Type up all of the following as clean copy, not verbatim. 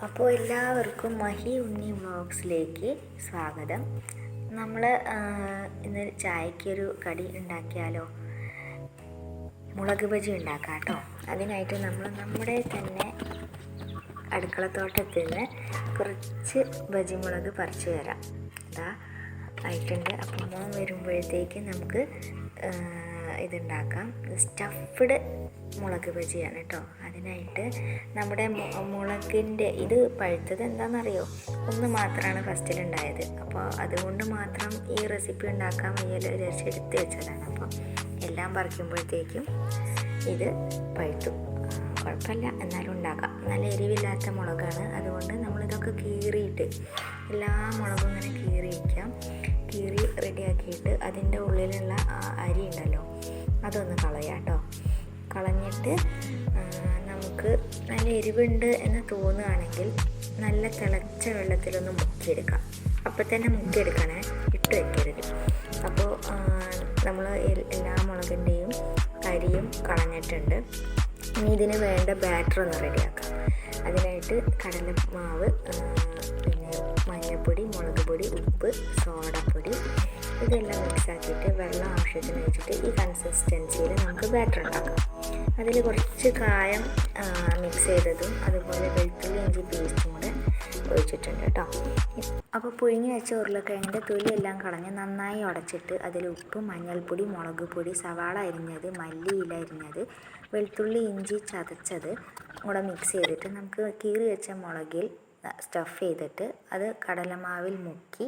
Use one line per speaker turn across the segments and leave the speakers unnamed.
അപ്പോൾ എല്ലാവർക്കും മഹി ഉണ്ണി വ്ളോഗ്സിലേക്ക് സ്വാഗതം. നമ്മൾ ഇന്ന് ചായക്കൊരു കടി ഉണ്ടാക്കിയാലോ? മുളക് ബജി ഉണ്ടാക്കാം കേട്ടോ. അതിനായിട്ട് നമ്മൾ നമ്മുടെ തന്നെ അടുക്കളത്തോട്ടത്തിൽ നിന്ന് കുറച്ച് ബജി മുളക് പറിച്ചു തരാം. ഇതാ ആയിട്ടുണ്ട്. അപ്പം മോൻ വരുമ്പോഴത്തേക്ക് നമുക്ക് ഇതുണ്ടാക്കാം. സ്റ്റഫ്ഡ് മുളക് ബജിയാണ് കേട്ടോ. അതിനായിട്ട് നമ്മുടെ മുളകിൻ്റെ ഇത് പഴുത്തത് എന്താണെന്നറിയോ? ഒന്ന് മാത്രമാണ് ഫസ്റ്റിലുണ്ടായത്. അപ്പോൾ അതുകൊണ്ട് മാത്രം ഈ റെസിപ്പി ഉണ്ടാക്കാൻ വയ്യല്ലോ വിചാരിച്ച് എടുത്ത് വെച്ചതാണ്. അപ്പോൾ എല്ലാം പറിക്കുമ്പോഴത്തേക്കും ഇത് പഴുത്തു. കുഴപ്പമില്ല, എന്നാലും ഉണ്ടാക്കാം. നല്ല എരിവില്ലാത്ത മുളകാണ്. അതുകൊണ്ട് നമ്മളിതൊക്കെ കീറിയിട്ട് എല്ലാ മുളകും ഇങ്ങനെ കീറി റെഡിയാക്കിയിട്ട് അതിൻ്റെ ഉള്ളിലുള്ള ആ അരി ഉണ്ടല്ലോ അതൊന്ന് കളയാം കേട്ടോ. കളഞ്ഞിട്ട് നമുക്ക് നല്ല എരിവുണ്ട് എന്ന് തോന്നുകയാണെങ്കിൽ നല്ല തിളച്ച വെള്ളത്തിലൊന്ന് മുക്കിയെടുക്കാം. അപ്പം തന്നെ മുക്കിയെടുക്കണേ, ഇട്ട് വയ്ക്കരുത്. അപ്പോൾ നമ്മൾ എല്ലാ മുളകിൻ്റെയും അരിയും കളഞ്ഞിട്ടുണ്ട്. ഇനി ഇതിന് വേണ്ട ബാറ്റർ ഒന്ന് റെഡിയാക്കാം. അതിനായിട്ട് കടലമാവ്, പിന്നെ മഞ്ഞൾപ്പൊടി, മുളക് പൊടി, ഉപ്പ്, സോഡപ്പൊടി ഇതെല്ലാം മിക്സാക്കിയിട്ട് വെള്ളം ആവശ്യത്തിന് വെച്ചിട്ട് ഈ കൺസിസ്റ്റൻസിയിൽ നമുക്ക് ബാറ്റർ ഉണ്ടാക്കാം. അതിൽ കുറച്ച് കായം മിക്സ് ചെയ്തതും അതുപോലെ വെളുത്തുള്ളി ഇഞ്ചി പേസ്റ്റും കൂടെ ഒഴിച്ചിട്ടുണ്ട് കേട്ടോ. അപ്പോൾ പുഴുങ്ങി വെച്ച ഉരുളക്കിഴങ്ങിൻ്റെ തൊലിയെല്ലാം കളഞ്ഞ് നന്നായി ഉടച്ചിട്ട് അതിൽ ഉപ്പ്, മഞ്ഞൾപ്പൊടി, മുളക് പൊടി, സവാള അരിഞ്ഞത്, മല്ലിയില അരിഞ്ഞത്, വെളുത്തുള്ളി ഇഞ്ചി ചതച്ചത് കൂടെ മിക്സ് ചെയ്തിട്ട് നമുക്ക് കീറി വെച്ച മുളകിൽ സ്റ്റഫ് ചെയ്തിട്ട് അത് കടലമാവിൽ മുക്കി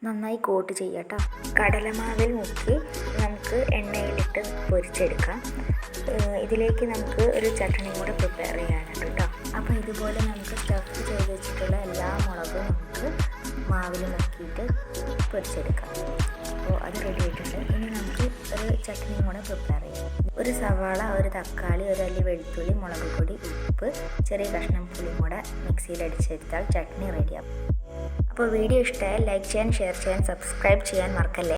നന്നായി കോട്ട് ചെയ്യാം കേട്ടോ. കടലമാവിൽ മുക്കി നമുക്ക് എണ്ണയിലിട്ട് പൊരിച്ചെടുക്കാം. ഇതിലേക്ക് നമുക്ക് ഒരു ചട്നി കൂടെ പ്രിപ്പയർ ചെയ്യാനുണ്ട് കേട്ടോ. അപ്പോൾ ഇതുപോലെ നമുക്ക് സ്റ്റഫ് ചെയ്ത് വെച്ചിട്ടുള്ള എല്ലാ മുളകും നമുക്ക് മാവിൽ മുക്കിയിട്ട് പൊരിച്ചെടുക്കാം. അപ്പോൾ അത് റെഡി ആയിട്ടുണ്ട്. ഇനി നമുക്ക് ഒരു ചട്നിയും കൂടെ പ്രിപ്പയർ ചെയ്യാം. ഒരു സവാള, ഒരു തക്കാളി, ഒരു അല്ലി വെളുത്തുള്ളി, മുളക് പൊടി, ഉപ്പ്, ചെറിയ കഷ്ണം പുളിയും കൂടെ മിക്സിയിൽ അടിച്ചെടുത്താൽ ചട്നി റെഡിയാകും. അപ്പോൾ വീഡിയോ ഇഷ്ടമായാൽ ലൈക്ക് ചെയ്യാൻ, ഷെയർ ചെയ്യാൻ, സബ്സ്ക്രൈബ് ചെയ്യാൻ മറക്കല്ലേ.